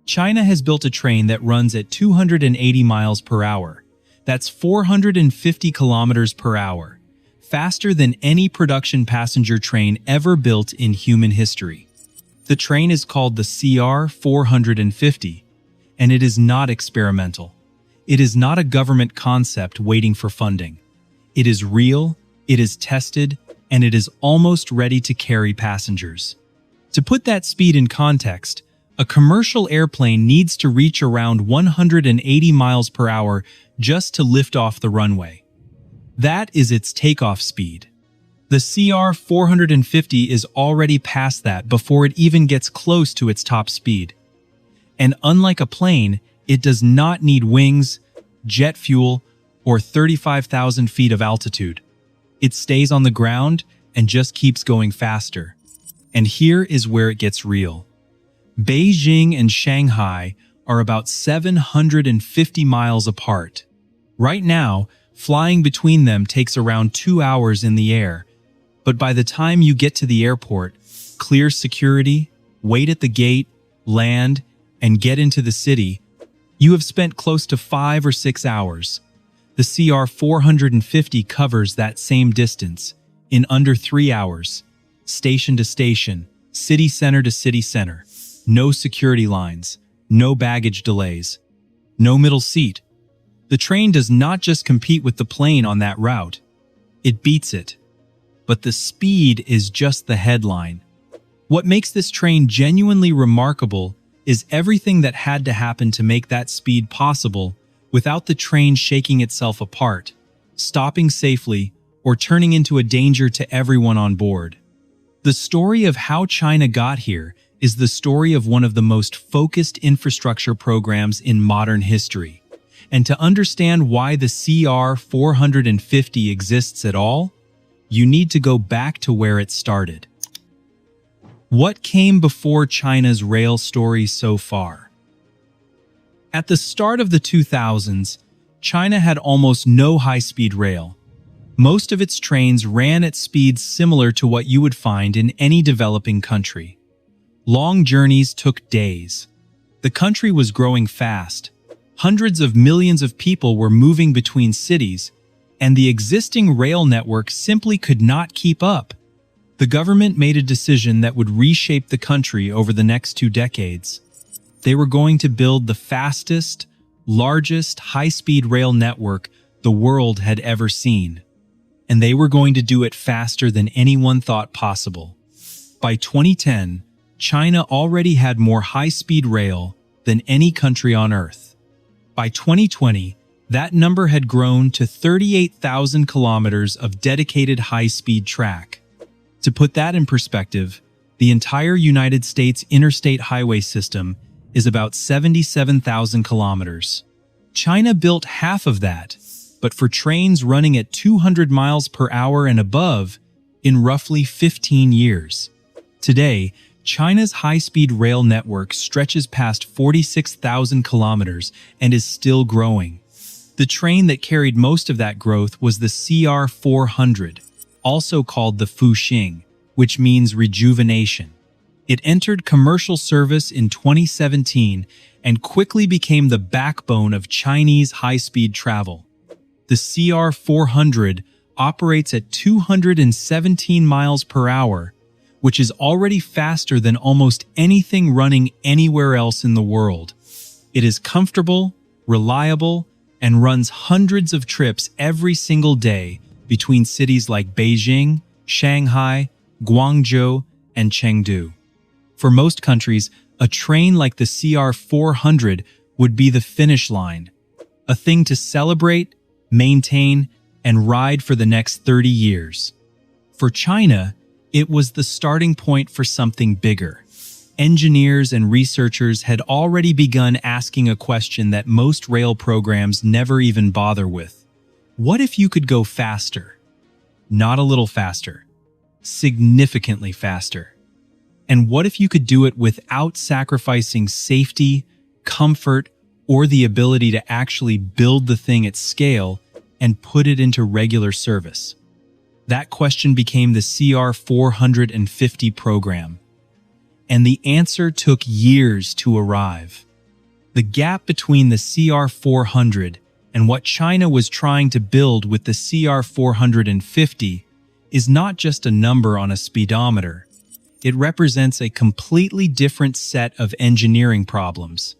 China has built a train that runs at 280 miles per hour. That's 450 kilometers per hour, faster than any production passenger train ever built in human history. The train is called the CR450, and it is not experimental. It is not a government concept waiting for funding. It is real, it is tested, and it is almost ready to carry passengers. To put that speed in context, a commercial airplane needs to reach around 180 miles per hour just to lift off the runway. That is its takeoff speed. The CR450 is already past that before it even gets close to its top speed. And unlike a plane, it does not need wings, jet fuel, or 35,000 feet of altitude. It stays on the ground and just keeps going faster. And here is where it gets real. Beijing and Shanghai are about 750 miles apart. Right now, flying between them takes around 2 hours in the air, but by the time you get to the airport, clear security, wait at the gate, land, and get into the city, you have spent close to 5 or 6 hours. The CR450 covers that same distance in under 3 hours, station to station, city center to city center. No security lines, no baggage delays, no middle seat. The train does not just compete with the plane on that route. It beats it. But the speed is just the headline. What makes this train genuinely remarkable is everything that had to happen to make that speed possible without the train shaking itself apart, stopping safely, or turning into a danger to everyone on board. The story of how China got here is the story of one of the most focused infrastructure programs in modern history. And to understand why the CR450 exists at all, you need to go back to where it started. What came before China's rail story so far? At the start of the 2000s, China had almost no high-speed rail. Most of its trains ran at speeds similar to what you would find in any developing country. Long journeys took days. The country was growing fast. Hundreds of millions of people were moving between cities, and the existing rail network simply could not keep up. The government made a decision that would reshape the country over the next 2 decades. They were going to build the fastest, largest high-speed rail network the world had ever seen. And they were going to do it faster than anyone thought possible. By 2010, China already had more high-speed rail than any country on Earth. By 2020, that number had grown to 38,000 kilometers of dedicated high-speed track. To put that in perspective, the entire United States interstate highway system is about 77,000 kilometers. China built half of that, but for trains running at 200 miles per hour and above, in roughly 15 years. Today, China's high-speed rail network stretches past 46,000 kilometers and is still growing. The train that carried most of that growth was the CR400, also called the Fuxing, which means rejuvenation. It entered commercial service in 2017 and quickly became the backbone of Chinese high-speed travel. The CR400 operates at 217 miles per hour, which is already faster than almost anything running anywhere else in the world. It is comfortable, reliable, and runs hundreds of trips every single day between cities like Beijing, Shanghai, Guangzhou, and Chengdu. For most countries, a train like the CR400 would be the finish line, a thing to celebrate, maintain, and ride for the next 30 years. For China, it was the starting point for something bigger. Engineers and researchers had already begun asking a question that most rail programs never even bother with. What if you could go faster? Not a little faster. Significantly faster. And what if you could do it without sacrificing safety, comfort, or the ability to actually build the thing at scale and put it into regular service? That question became the CR450 program. And the answer took years to arrive. The gap between the CR400 and what China was trying to build with the CR450 is not just a number on a speedometer. It represents a completely different set of engineering problems.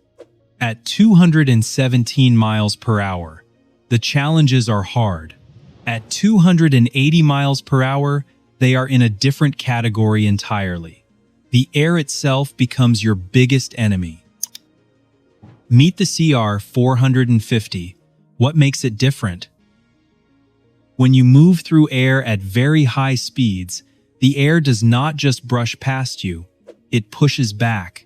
At 217 miles per hour, the challenges are hard. At 280 miles per hour, they are in a different category entirely. The air itself becomes your biggest enemy. Meet the CR450. What makes it different? When you move through air at very high speeds, the air does not just brush past you, it pushes back.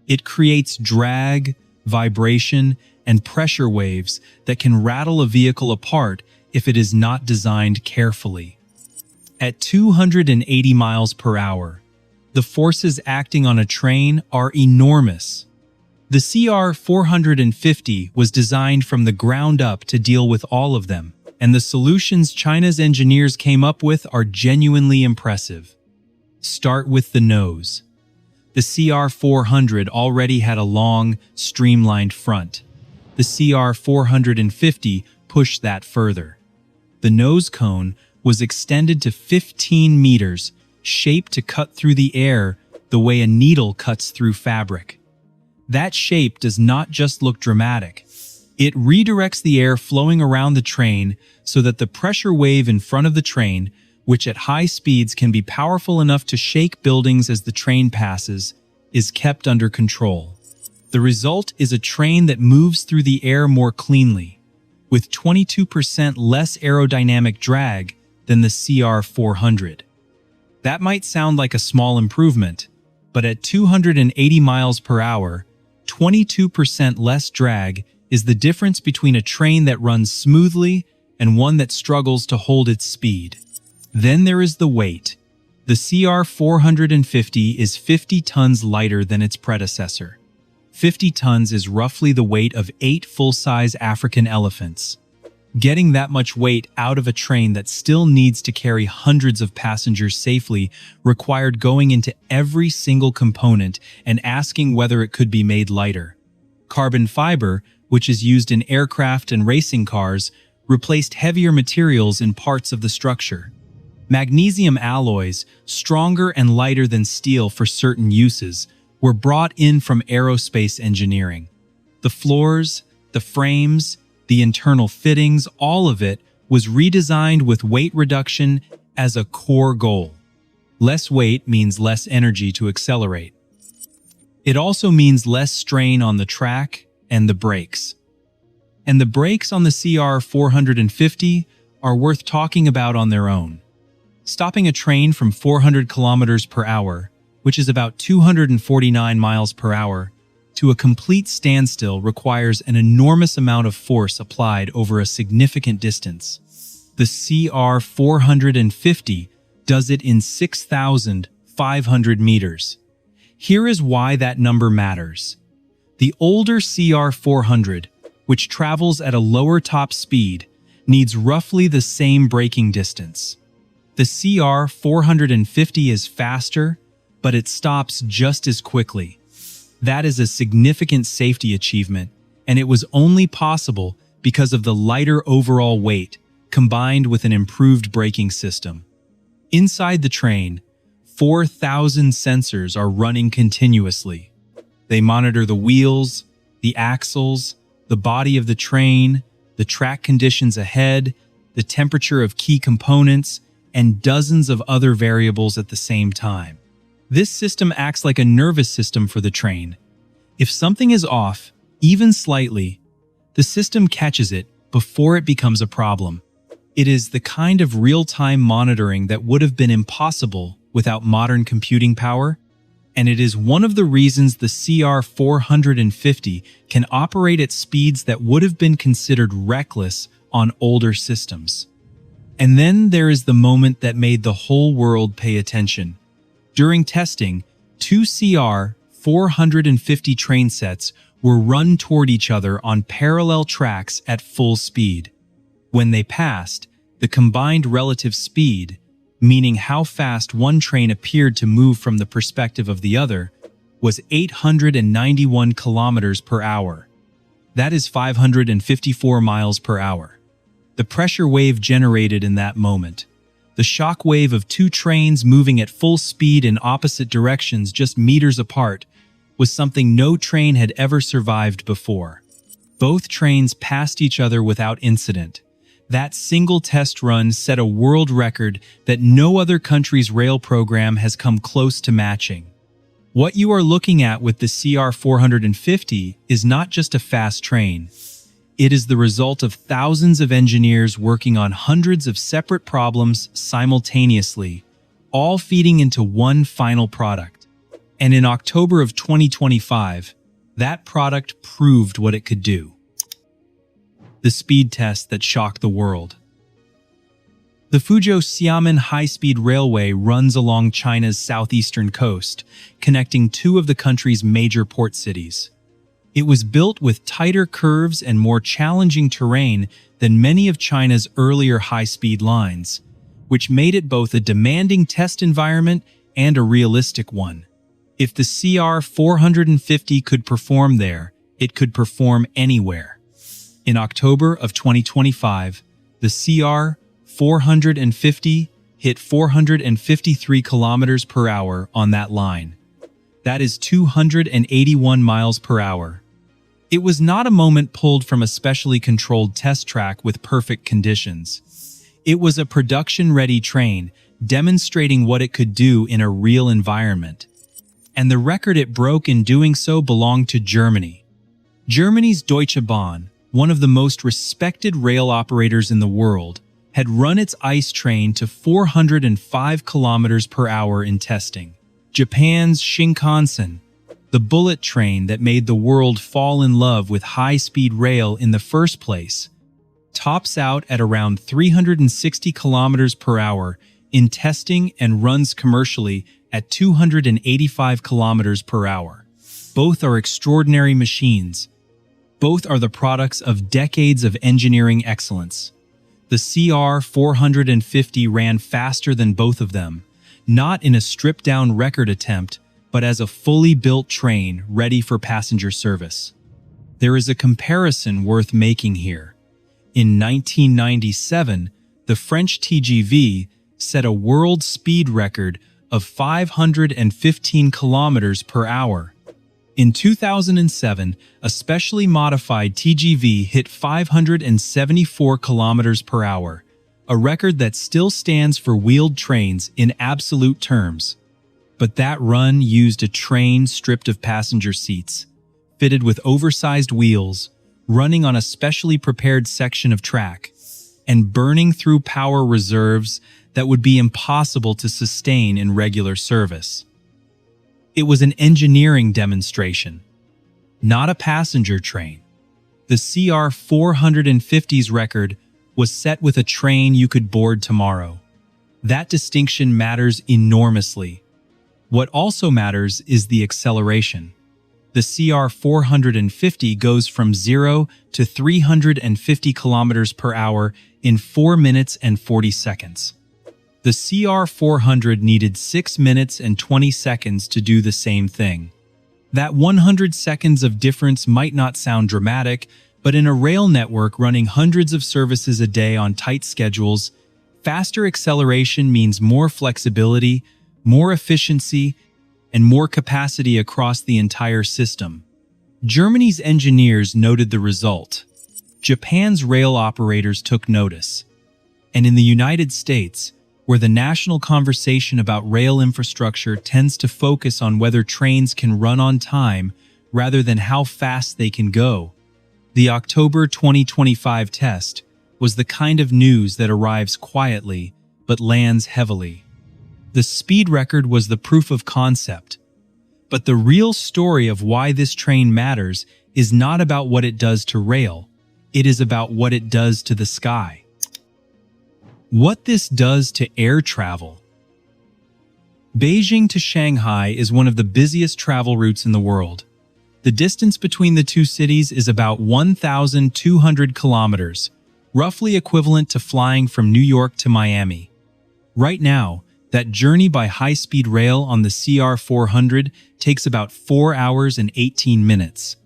It creates drag, vibration, and pressure waves that can rattle a vehicle apart if it is not designed carefully. At 280 miles per hour, the forces acting on a train are enormous. The CR450 was designed from the ground up to deal with all of them, and the solutions China's engineers came up with are genuinely impressive. Start with the nose. The CR400 already had a long, streamlined front. The CR450 pushed that further. The nose cone was extended to 15 meters, shaped to cut through the air the way a needle cuts through fabric. That shape does not just look dramatic. It redirects the air flowing around the train so that the pressure wave in front of the train, which at high speeds can be powerful enough to shake buildings as the train passes, is kept under control. The result is a train that moves through the air more cleanly, with 22% less aerodynamic drag than the CR400. That might sound like a small improvement, but at 280 miles per hour, 22% less drag is the difference between a train that runs smoothly and one that struggles to hold its speed. Then there is the weight. The CR450 is 50 tons lighter than its predecessor. 50 tons is roughly the weight of 8 full-size African elephants. Getting that much weight out of a train that still needs to carry hundreds of passengers safely required going into every single component and asking whether it could be made lighter. Carbon fiber, which is used in aircraft and racing cars, replaced heavier materials in parts of the structure. Magnesium alloys, stronger and lighter than steel for certain uses, were brought in from aerospace engineering. The floors, the frames, the internal fittings, all of it was redesigned with weight reduction as a core goal. Less weight means less energy to accelerate. It also means less strain on the track and the brakes. And the brakes on the CR450 are worth talking about on their own. Stopping a train from 400 kilometers per hour, which is about 249 miles per hour, to a complete standstill requires an enormous amount of force applied over a significant distance. The CR450 does it in 6,500 meters. Here is why that number matters. The older CR400, which travels at a lower top speed, needs roughly the same braking distance. The CR450 is faster, but it stops just as quickly. That is a significant safety achievement, and it was only possible because of the lighter overall weight combined with an improved braking system. Inside the train, 4,000 sensors are running continuously. They monitor the wheels, the axles, the body of the train, the track conditions ahead, the temperature of key components, and dozens of other variables at the same time. This system acts like a nervous system for the train. If something is off, even slightly, the system catches it before it becomes a problem. It is the kind of real-time monitoring that would have been impossible without modern computing power, and it is one of the reasons the CR450 can operate at speeds that would have been considered reckless on older systems. And then there is the moment that made the whole world pay attention. During testing, 2 CR450 train sets were run toward each other on parallel tracks at full speed. When they passed, the combined relative speed, meaning how fast one train appeared to move from the perspective of the other, was 891 kilometers per hour. That is 554 miles per hour. The pressure wave generated in that moment, the shock wave of two trains moving at full speed in opposite directions just meters apart, was something no train had ever survived before. Both trains passed each other without incident. That single test run set a world record that no other country's rail program has come close to matching. What you are looking at with the CR450 is not just a fast train. It is the result of thousands of engineers working on hundreds of separate problems simultaneously, all feeding into one final product. And in October of 2025, that product proved what it could do. The speed test that shocked the world. The Fuzhou-Xiamen high-speed railway runs along China's southeastern coast, connecting two of the country's major port cities. It was built with tighter curves and more challenging terrain than many of China's earlier high-speed lines, which made it both a demanding test environment and a realistic one. If the CR450 could perform there, it could perform anywhere. In October of 2025, the CR450 hit 453 kilometers per hour on that line. That is 281 miles per hour. It was not a moment pulled from a specially controlled test track with perfect conditions. It was a production-ready train demonstrating what it could do in a real environment. And the record it broke in doing so belonged to Germany. Germany's Deutsche Bahn, one of the most respected rail operators in the world, had run its ICE train to 405 kilometers per hour in testing. Japan's Shinkansen, the bullet train that made the world fall in love with high-speed rail in the first place, tops out at around 360 kilometers per hour in testing and runs commercially at 285 kilometers per hour. Both are extraordinary machines. Both are the products of decades of engineering excellence. The CR450 ran faster than both of them, not in a stripped-down record attempt, but as a fully built train ready for passenger service. There is a comparison worth making here. In 1997, the French TGV set a world speed record of 515 kilometers per hour. In 2007, a specially modified TGV hit 574 kilometers per hour, a record that still stands for wheeled trains in absolute terms. But that run used a train stripped of passenger seats, fitted with oversized wheels, running on a specially prepared section of track, and burning through power reserves that would be impossible to sustain in regular service. It was an engineering demonstration, not a passenger train. The CR450's record was set with a train you could board tomorrow. That distinction matters enormously. What also matters is the acceleration. The CR450 goes from 0 to 350 kilometers per hour in 4 minutes and 40 seconds. The CR400 needed 6 minutes and 20 seconds to do the same thing. That 100 seconds of difference might not sound dramatic, but in a rail network running hundreds of services a day on tight schedules, faster acceleration means more flexibility, more efficiency, and more capacity across the entire system. Germany's engineers noted the result. Japan's rail operators took notice. And in the United States, where the national conversation about rail infrastructure tends to focus on whether trains can run on time rather than how fast they can go, the October 2025 test was the kind of news that arrives quietly but lands heavily. The speed record was the proof of concept. But the real story of why this train matters is not about what it does to rail. It is about what it does to the sky. What this does to air travel. Beijing to Shanghai is one of the busiest travel routes in the world. The distance between the two cities is about 1,200 kilometers, roughly equivalent to flying from New York to Miami. Right now, that journey by high-speed rail on the CR400 takes about 4 hours and 18 minutes.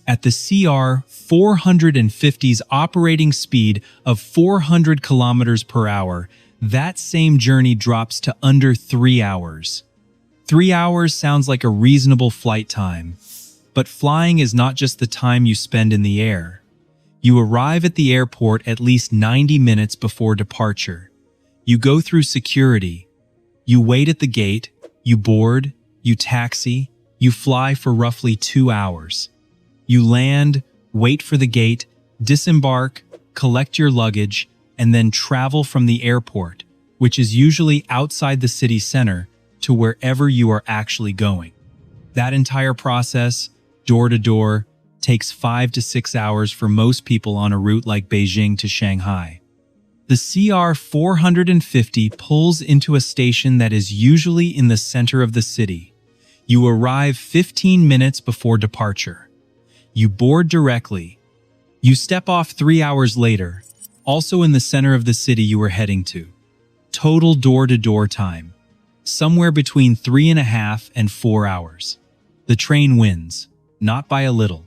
At the CR450's operating speed of 400 kilometers per hour, that same journey drops to under 3 hours. 3 hours sounds like a reasonable flight time, but flying is not just the time you spend in the air. You arrive at the airport at least 90 minutes before departure. You go through security. You wait at the gate, you board, you taxi, you fly for roughly 2 hours. You land, wait for the gate, disembark, collect your luggage, and then travel from the airport, which is usually outside the city center, to wherever you are actually going. That entire process, door to door, takes 5 to 6 hours for most people on a route like Beijing to Shanghai. The CR450 pulls into a station that is usually in the center of the city. You arrive 15 minutes before departure. You board directly. You step off 3 hours later, also in the center of the city you were heading to. Total door-to-door time, somewhere between 3.5 and 4 hours. The train wins, not by a little,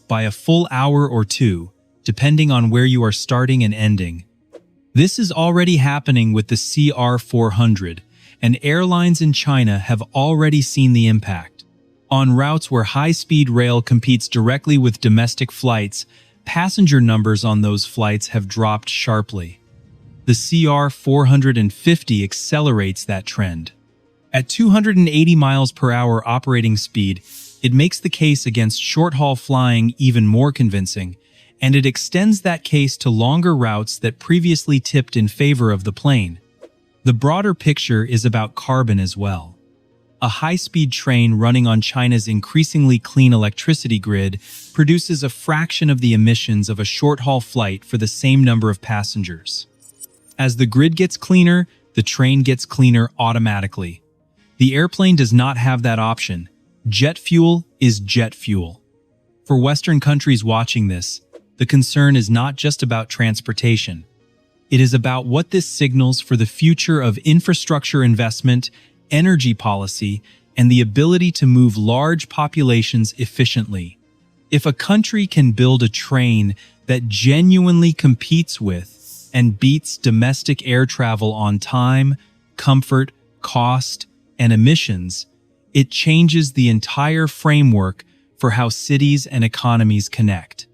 by a full hour or two, depending on where you are starting and ending. This is already happening with the CR400, and airlines in China have already seen the impact. On routes where high-speed rail competes directly with domestic flights, passenger numbers on those flights have dropped sharply. The CR450 accelerates that trend. At 280 miles per hour operating speed, it makes the case against short-haul flying even more convincing, and it extends that case to longer routes that previously tipped in favor of the plane. The broader picture is about carbon as well. A high-speed train running on China's increasingly clean electricity grid produces a fraction of the emissions of a short-haul flight for the same number of passengers. As the grid gets cleaner, the train gets cleaner automatically. The airplane does not have that option. Jet fuel is jet fuel. For Western countries watching this, the concern is not just about transportation. It is about what this signals for the future of infrastructure investment, energy policy, and the ability to move large populations efficiently. If a country can build a train that genuinely competes with and beats domestic air travel on time, comfort, cost, and emissions, it changes the entire framework for how cities and economies connect.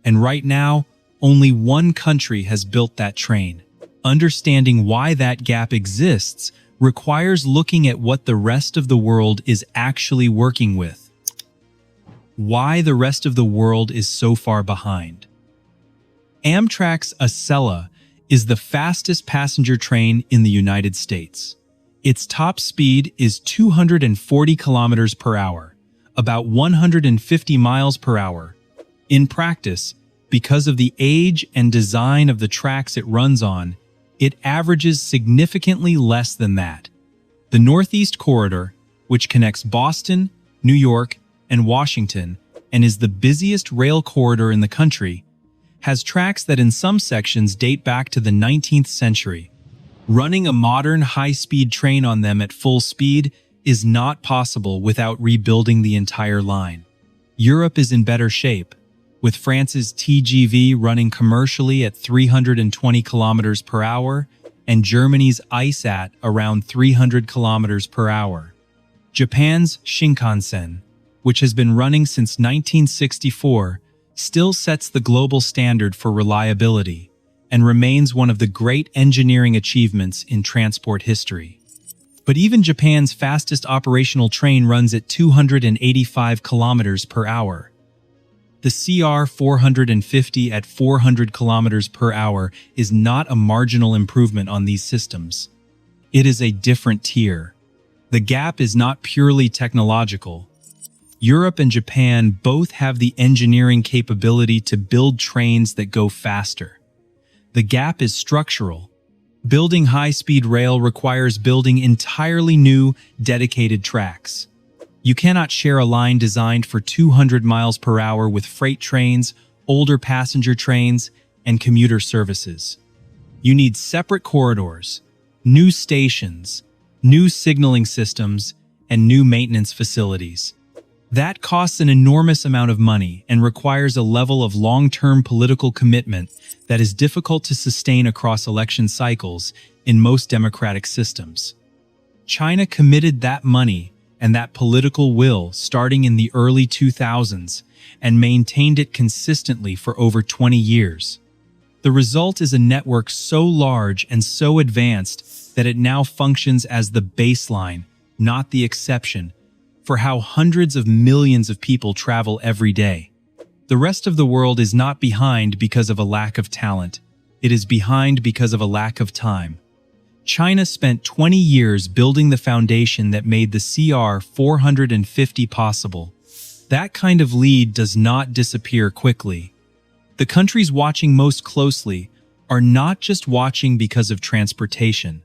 And right now, only one country has built that train. Understanding why that gap exists requires looking at what the rest of the world is actually working with. Why the rest of the world is so far behind. Amtrak's Acela is the fastest passenger train in the United States. Its top speed is 240 kilometers per hour, about 150 miles per hour. In practice, because of the age and design of the tracks it runs on, it averages significantly less than that. The Northeast Corridor, which connects Boston, New York, and Washington, and is the busiest rail corridor in the country, has tracks that in some sections date back to the 19th century. Running a modern high-speed train on them at full speed is not possible without rebuilding the entire line. Europe is in better shape, with France's TGV running commercially at 320 kilometers per hour and Germany's ICE at around 300 kilometers per hour. Japan's Shinkansen, which has been running since 1964, still sets the global standard for reliability and remains one of the great engineering achievements in transport history. But even Japan's fastest operational train runs at 285 kilometers per hour. The CR450 at 400 kilometers per hour is not a marginal improvement on these systems. It is a different tier. The gap is not purely technological. Europe and Japan both have the engineering capability to build trains that go faster. The gap is structural. Building high-speed rail requires building entirely new, dedicated tracks. You cannot share a line designed for 200 miles per hour with freight trains, older passenger trains, and commuter services. You need separate corridors, new stations, new signaling systems, and new maintenance facilities. That costs an enormous amount of money and requires a level of long-term political commitment that is difficult to sustain across election cycles in most democratic systems. China committed that money and that political will starting in the early 2000s and maintained it consistently for over 20 years. The result is a network so large and so advanced that it now functions as the baseline, not the exception, for how hundreds of millions of people travel every day. The rest of the world is not behind because of a lack of talent. It is behind because of a lack of time. China spent 20 years building the foundation that made the CR450 possible. That kind of lead does not disappear quickly. The countries watching most closely are not just watching because of transportation.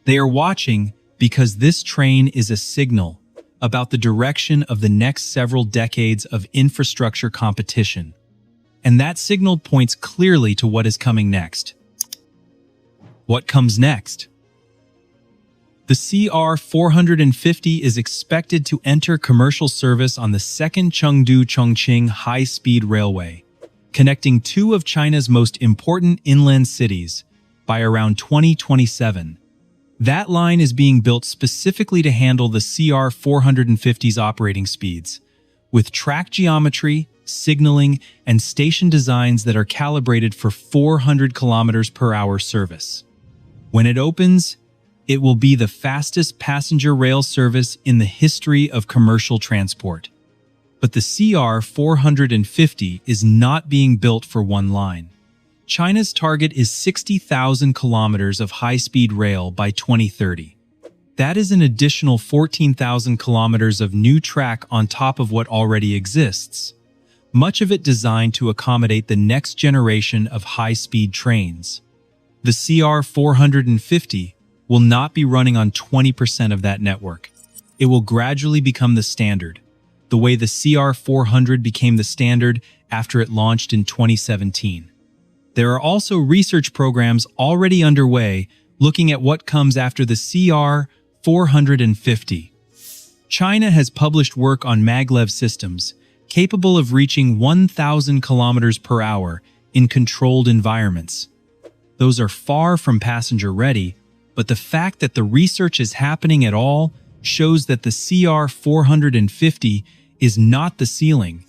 They are watching because this train is a signal about the direction of the next several decades of infrastructure competition. And that signal points clearly to what is coming next. What comes next? The CR450 is expected to enter commercial service on the second Chengdu-Chongqing high-speed railway, connecting two of China's most important inland cities by around 2027. That line is being built specifically to handle the CR450's operating speeds, with track geometry, signaling, and station designs that are calibrated for 400 km/h service. When it opens, it will be the fastest passenger rail service in the history of commercial transport. But the CR450 is not being built for one line. China's target is 60,000 kilometers of high-speed rail by 2030. That is an additional 14,000 kilometers of new track on top of what already exists, much of it designed to accommodate the next generation of high-speed trains. The CR450 will not be running on 20% of that network. It will gradually become the standard, the way the CR400 became the standard after it launched in 2017. There are also research programs already underway looking at what comes after the CR450. China has published work on maglev systems capable of reaching 1,000 km/h in controlled environments. Those are far from passenger-ready, but the fact that the research is happening at all shows that the CR450 is not the ceiling.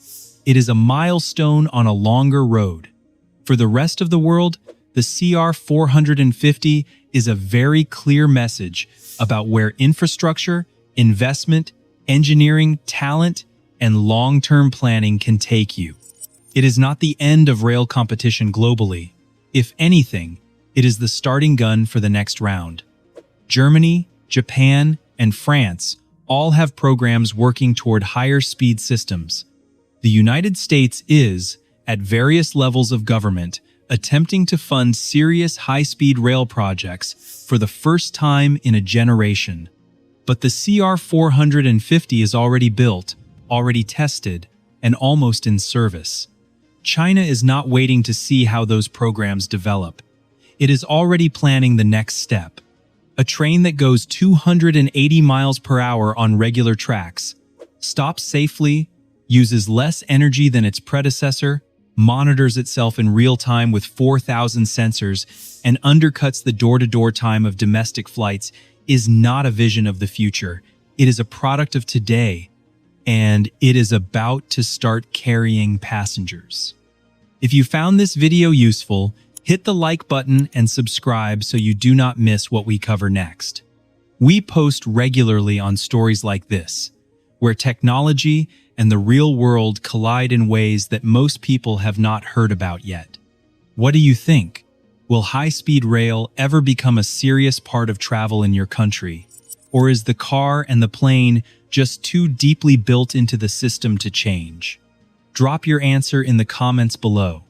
It is a milestone on a longer road. For the rest of the world, the CR450 is a very clear message about where infrastructure, investment, engineering, talent, and long-term planning can take you. It is not the end of rail competition globally. If anything, it is the starting gun for the next round. Germany, Japan, and France all have programs working toward higher speed systems. The United States is, at various levels of government, attempting to fund serious high-speed rail projects for the first time in a generation. But the CR450 is already built, already tested, and almost in service. China is not waiting to see how those programs develop. It is already planning the next step. A train that goes 280 miles per hour on regular tracks, stops safely, uses less energy than its predecessor, monitors itself in real time with 4,000 sensors, and undercuts the door-to-door time of domestic flights is not a vision of the future. It is a product of today, and it is about to start carrying passengers. If you found this video useful, hit the like button and subscribe so you do not miss what we cover next. We post regularly on stories like this, where technology and the real world collide in ways that most people have not heard about yet. What do you think? Will high-speed rail ever become a serious part of travel in your country? Or is the car and the plane just too deeply built into the system to change? Drop your answer in the comments below.